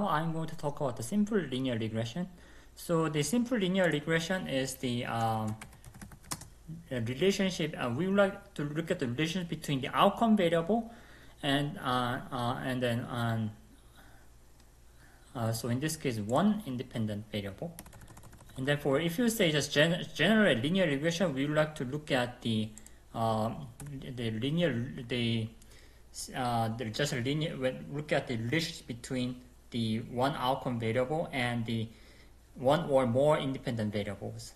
I'm going to talk about the simple linear regression. So the simple linear regression is the relationship. We would like to look at the relationship between the outcome variable and then so in this case one independent variable. And therefore, if you say just general linear regression, we would like to look at the just a linear. Look at the relationship between the one outcome variable and the one or more independent variables.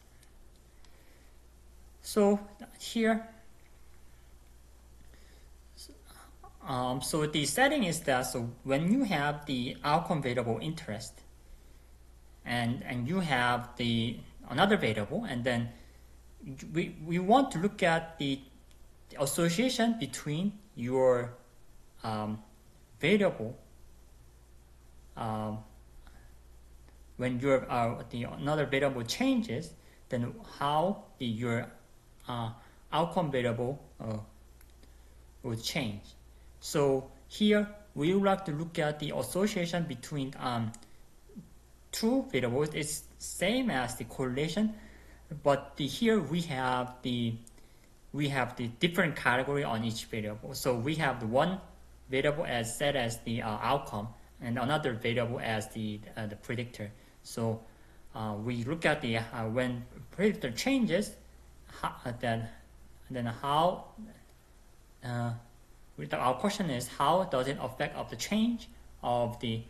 So here, so the setting is that so when you have the outcome variable interest, and you have the another variable, and then we want to look at the association between your variable when your the another variable changes, then how your outcome variable will change. So here we would like to look at the association between two variables. It's same as the correlation, but here we have the different category on each variable. So we have the one variable as set as the outcome, and another variable as the predictor. So we look at the when predictor changes, then how. Our question is, how does it affect of the change of the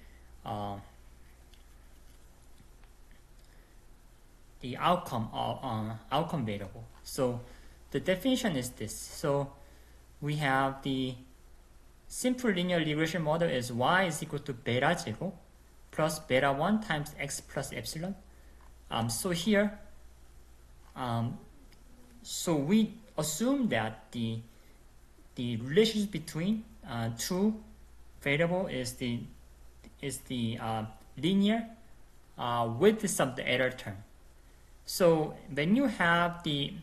outcome of outcome variable. So the definition is this. So we have the simple linear regression model is y is equal to beta 0 plus beta 1 times x plus epsilon. So here, so we assume that the relationship between two variable is the linear with some error term. So when you have the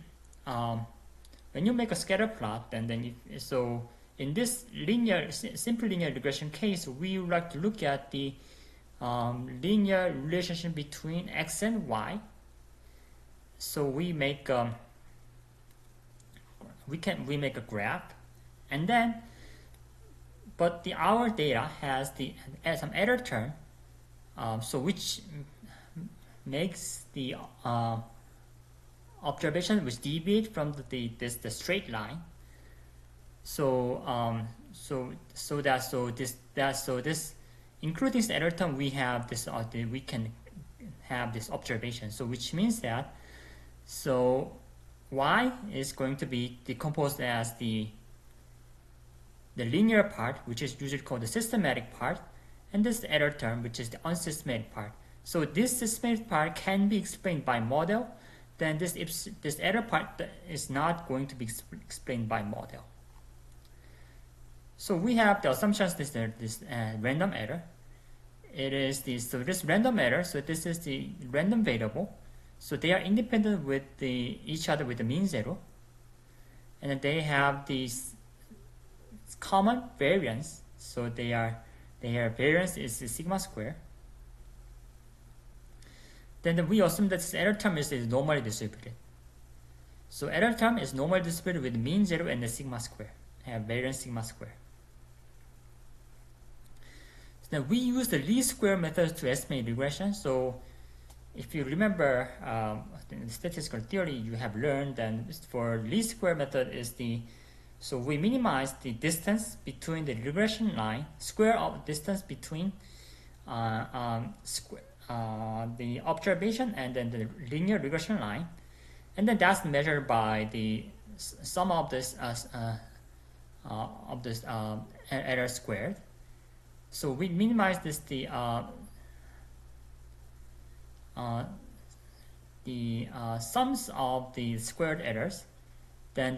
when you make a scatter plot, then so in this simple linear regression case, we would like to look at the linear relationship between x and y. So we make we make a graph, and then but our data has some error term, so which makes the observation which deviate from the straight line. So this including this error term, we have this we can have this observation. So which means that so y is going to be decomposed as the linear part, which is usually called the systematic part, and this error term, which is the unsystematic part. So this systematic part can be explained by model. Then this error part is not going to be explained by model. So we have the assumptions. This random error. It is this random error. So this is the random variable. So they are independent with each other with the mean 0, and then they have these common variance. So their variance is the sigma square. Then we assume that this error term is normally distributed. So error term is normally distributed with mean 0 and the sigma square, have variance sigma square. So then we use the least square method to estimate regression. So if you remember in statistical theory, you have learned that for least square method is so we minimize the distance between the regression line, square of distance between the observation and then the linear regression line, and then that's measured by the sum of this error squared. So we minimize this the sums of the squared errors. Then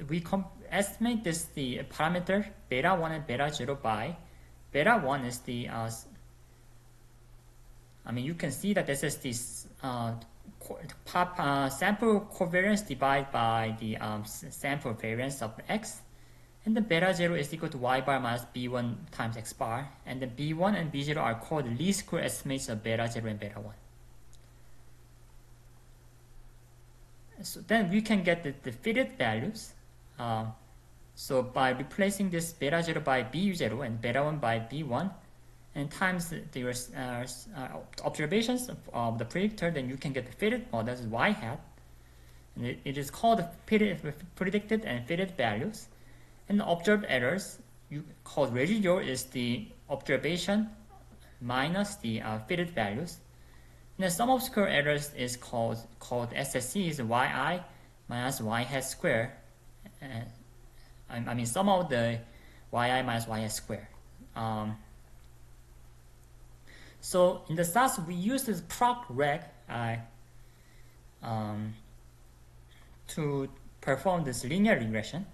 we estimate this the parameter beta 1 and beta 0 by beta 1 is the you can see that this is this sample covariance divided by the sample variance of x, and then beta 0 is equal to y bar minus b1 times x bar, and then b1 and b0 are called least square estimates of beta 0 and beta 1. So then we can get the fitted values. So by replacing this beta 0 by b0 and beta 1 by b1 and times the observations of the predictor, then you can get the fitted model, that's y hat. And it is called predicted and fitted values. And the observed errors, you called residual, is the observation minus the fitted values. And the sum of square errors is called SSE, is yi minus y hat square. I mean sum of the yi minus y hat square. So in the SAS we use this proc reg to perform this linear regression.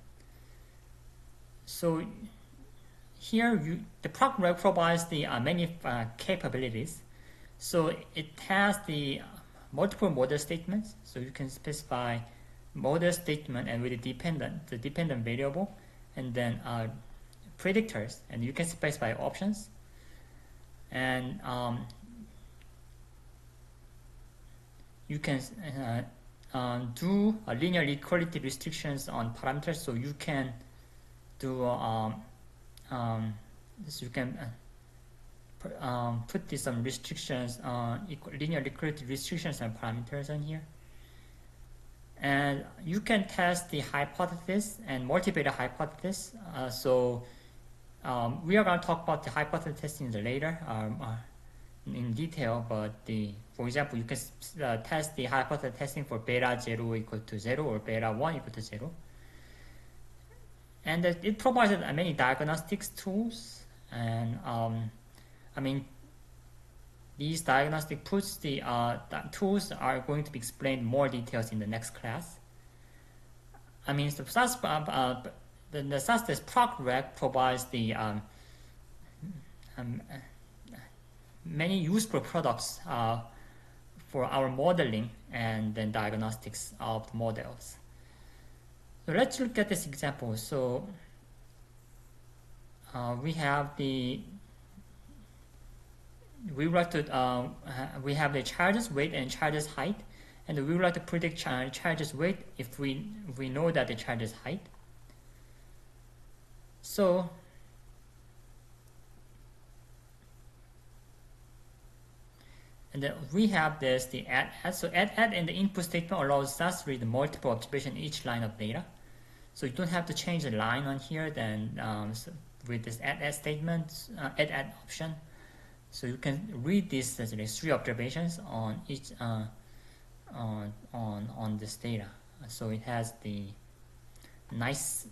So here the proc reg provides the many capabilities. So it has the multiple model statements. So you can specify model statement and with the dependent variable, and then predictors, and you can specify options. And you can do linear equality restrictions on parameters. So you can do you can put some restrictions, linear equality restrictions on parameters on here. And you can test the hypothesis and multivariate hypothesis. We are going to talk about the hypothesis testing later in detail, but for example, you can test the hypothesis testing for beta 0 equal to 0 or beta 1 equal to 0. And it provides many diagnostics tools, and I mean, these diagnostic tools are going to be explained more details in the next class. I mean, the SAS test proc reg provides the many useful products for our modeling and then diagnostics of the models. So let's look at this example. So we have the charges weight and charges height, and we would like to predict charges weight if we know that the charges height. So and then we have this the add. So add in the input statement allows us to read multiple observations each line of data. So you don't have to change the line on here. Then so with this add statement, add option. So you can read this as 3 observations on each on this data. So it has the nice.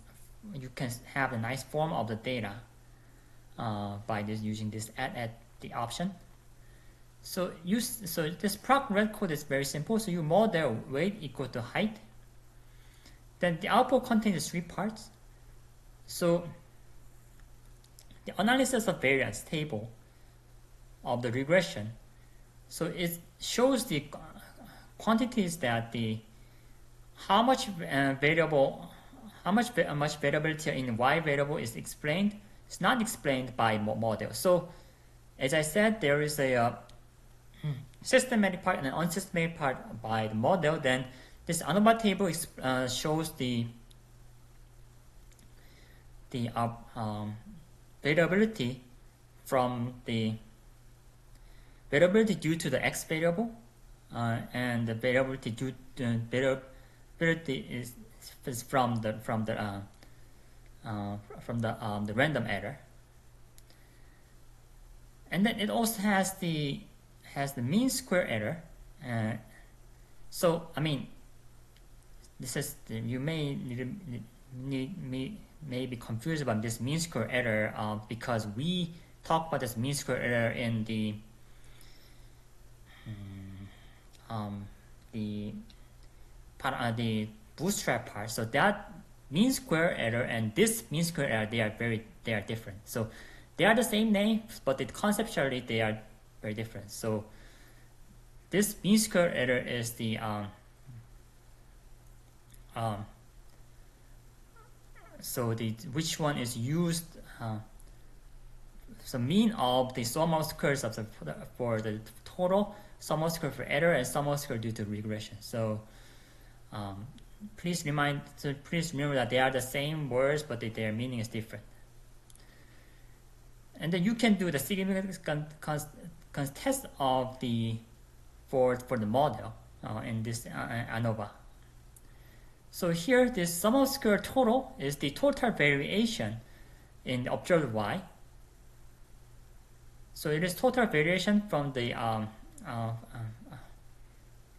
You can have a nice form of the data by using this add the option. So this proc reg code is very simple. So you model weight equal to height. Then the output contains 3 parts. So the analysis of variance table of the regression. So it shows the quantities that how much variability in y variable is explained. It's not explained by model. So as I said, there is a systematic part and an unsystematic part by the model. Then this ANOVA table shows the variability from the variability due to the x variable, and the variability due to variability is from the random error. And then it also has the mean square error. So I mean, this is you may be confused about this mean square error because we talk about this mean square error in the bootstrap part. So that mean square error and this mean square error, they are different. So they are the same name, but conceptually they are very different. So this mean square error is the so which one is used, so mean of the sum of squares of for the total, sum of square for error, and sum of square due to regression. So please remember that they are the same words, but their meaning is different. And then you can do the significance test of the for the model in this ANOVA. So here, this sum of square total is the total variation in the observed y. So it is total variation from the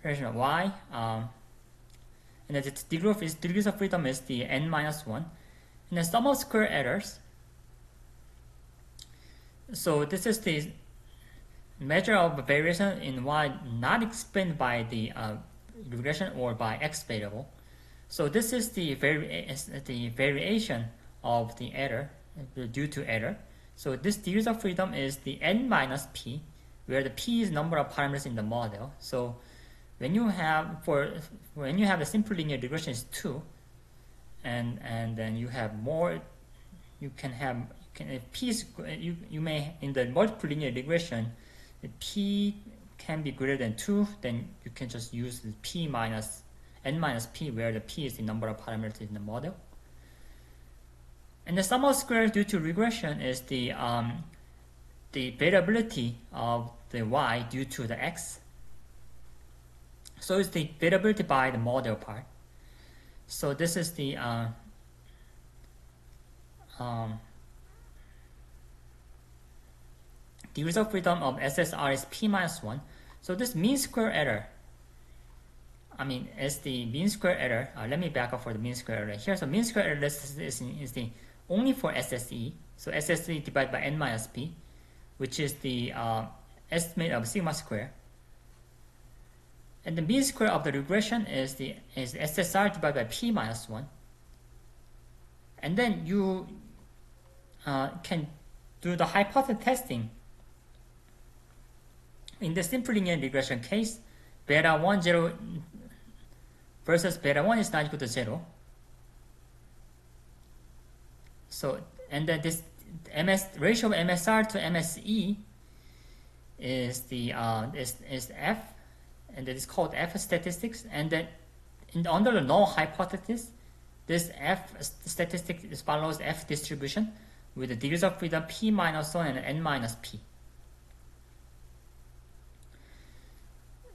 variation of y, and the degrees of freedom is the n-1, and the sum of square errors. So this is the measure of variation in y not explained by the regression or by x variable. So this is the variation of the error due to error. So this degrees of freedom is the n minus p, where the p is number of parameters in the model. So when you have the simple linear regression is 2, and then you have more, if p is, you may, in the multiple linear regression, if p can be greater than 2, then you can just use the p minus n minus p, where the p is the number of parameters in the model. And the sum of squares due to regression is the variability of the y due to the x. So it's the variability by the model part. So this is the degrees of freedom of SSR is p minus 1. So this mean square error, is the mean square error. Let me back up for the mean square error here. So mean square error is the only for SSE. So SSE divided by n minus p, which is the estimate of sigma square. And the mean square of the regression is SSR divided by p minus 1. And then you can do the hypothesis testing. In the simple linear regression case, beta 1, 0 versus beta 1 is not equal to 0. So, and then this ratio of MSR to MSE is the is F, and that is called F statistics. And then under the null hypothesis, this F statistic follows F distribution with the degrees of freedom p minus 1 and n minus p.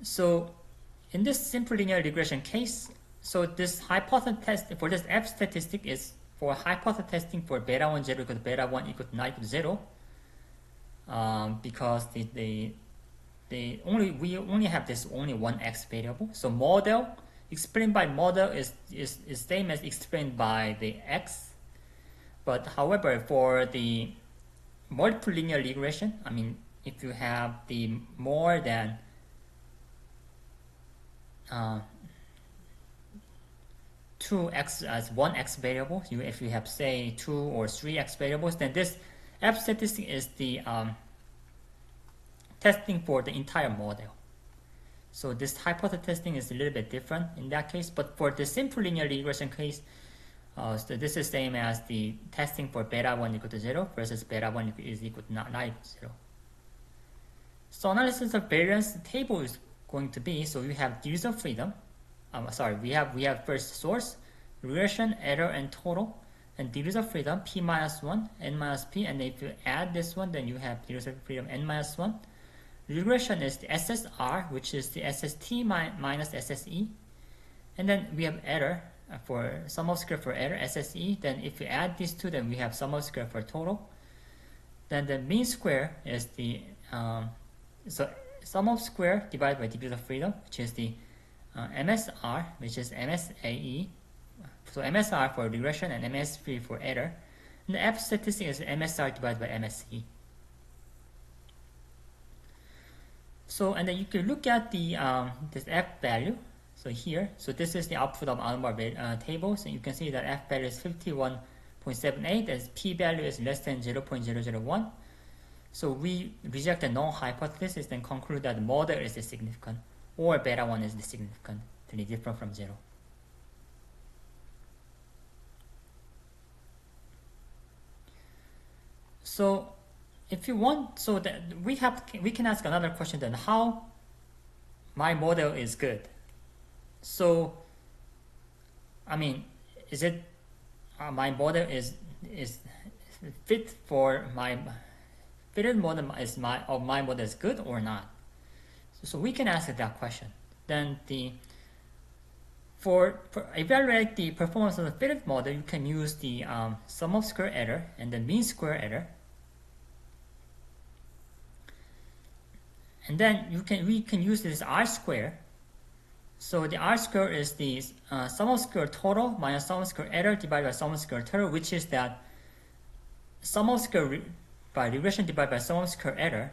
So in this simple linear regression case, so this hypothesis test for this F statistic is for hypothesis testing for beta 1 0 equal to beta 1 equal to not equal to 0, because we only have this only one x variable. So model explained by model is same as explained by the x, but however for the multiple linear regression, if you have the more than 2x as one x variable, if you have say 2 or 3x variables, then this F statistic is the testing for the entire model. So this hypothesis testing is a little bit different in that case, but for the simple linear regression case, so this is same as the testing for beta 1 equal to 0 versus beta 1 is equal to not equal to 0. So analysis of variance table is going to be, so you have degrees of freedom. We have first source, regression, error, and total, and degrees of freedom p minus 1, n minus p, and if you add this one, then you have degrees of freedom n minus 1. Regression is the SSR, which is the SST minus SSE, and then we have error for sum of square for error, SSE. Then if you add these two, then we have sum of square for total. Then the mean square is the so sum of square divided by degrees of freedom, which is the MSR, which is MSAE. So MSR for regression and MSP for error. And the F statistic is MSR divided by MSE. So, and then you can look at the this F value. So here, so this is the output of ANOVA tables, and you can see that F value is 51.78, as P value is less than 0.001. So we reject the null hypothesis and conclude that the model is significant, or beta 1 is significantly different from 0. So if you want, so that we can ask another question then: how my model is good? So I mean, is it my model is fit for my fitted model is my model is good or not? So we can ask that question. Then for evaluate the performance of the fitted model, you can use the sum of square error and the mean square error. And then we can use this R square. So the R square is the sum of square total minus sum of square error divided by sum of square total, which is that sum of square by regression divided by sum of square error.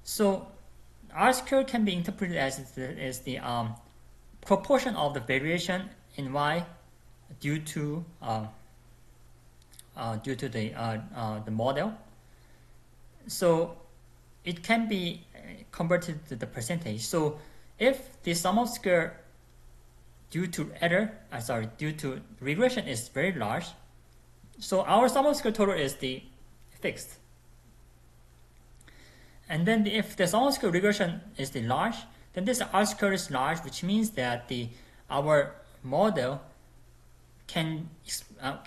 So R square can be interpreted as the proportion of the variation in Y due to the model. So it can be converted to the percentage. So if the sum of square due to regression is very large, so our sum of square total is the fixed. And then if the sum of square regression is the large, then this R square is large, which means that our model can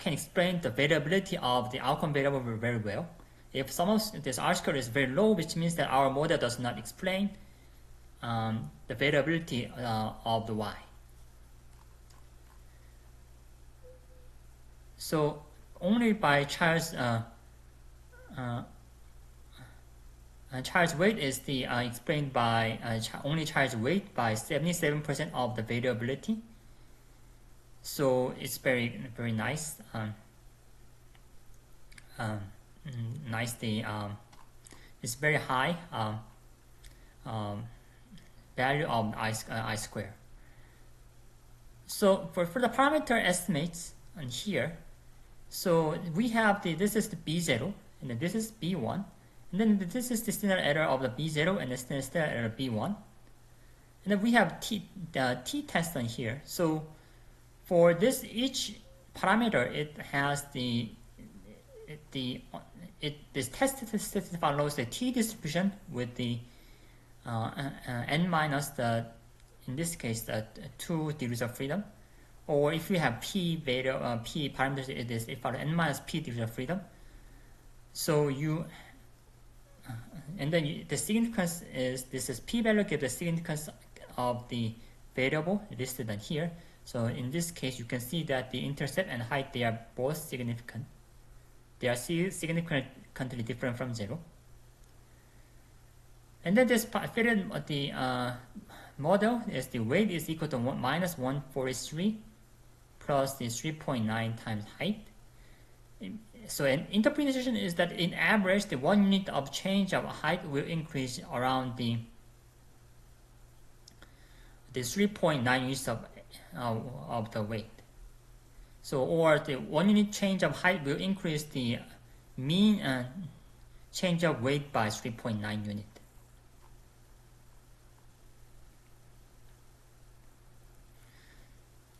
explain the variability of the outcome variable very well. If some of this R square is very low, which means that our model does not explain the variability of the Y. So only by Child's weight is explained by only Child's weight by 77% of the variability. So it's very nice. It's very high value of I square. So for the parameter estimates on here, so we have this is the B0 and then this is B1, and then this is the standard error of the B0 and the standard error of B1, and then we have the t-test on here. So for this each parameter, it has this test statistic follows the t distribution with the n minus in this case the 2 degrees of freedom, or if you have p parameters, it follows n minus p degrees of freedom. So and then the significance is this is p value gives the significance of the variable listed on here. So in this case, you can see that the intercept and height, they are both significant. They are significantly different from 0. And then this fitted the model is the weight is equal to minus 143 plus the 3.9 times height. So an interpretation is that in average, the 1 unit of change of height will increase around the 3.9 units of the weight. So, or the 1 unit change of height will increase the mean change of weight by 3.9 unit.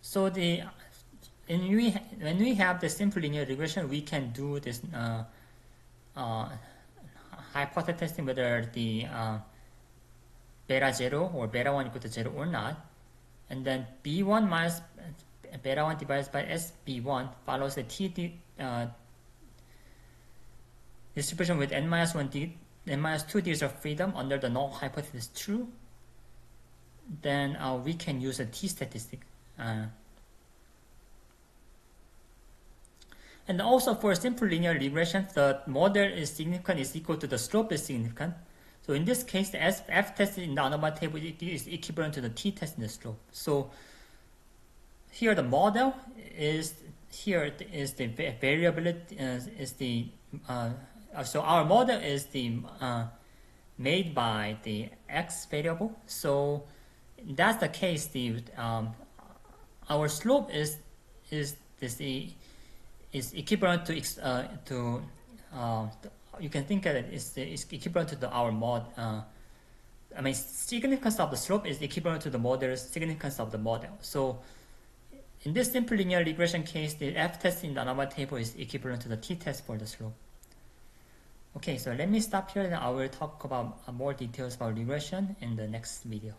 So when we have the simple linear regression, we can do this hypothesis testing whether the beta 0 or beta 1 equal to 0 or not. And then B1 minus beta 1 divided by SB1 follows the T distribution with n minus 2 degrees of freedom under the null hypothesis true. Then we can use a T statistic. And also for simple linear regression, the model is significant is equal to the slope is significant. So in this case, the F test in the anomaly table is equivalent to the T test in the slope. So here the model is the variability so our model is the made by the X variable. So that's the case. Our slope is equivalent to you can think of it is equivalent to our mod. Significance of the slope is equivalent to the model's significance of the model. So in this simple linear regression case, the F test in the anomaly table is equivalent to the T test for the slope. Okay, so let me stop here and I will talk about more details about regression in the next video.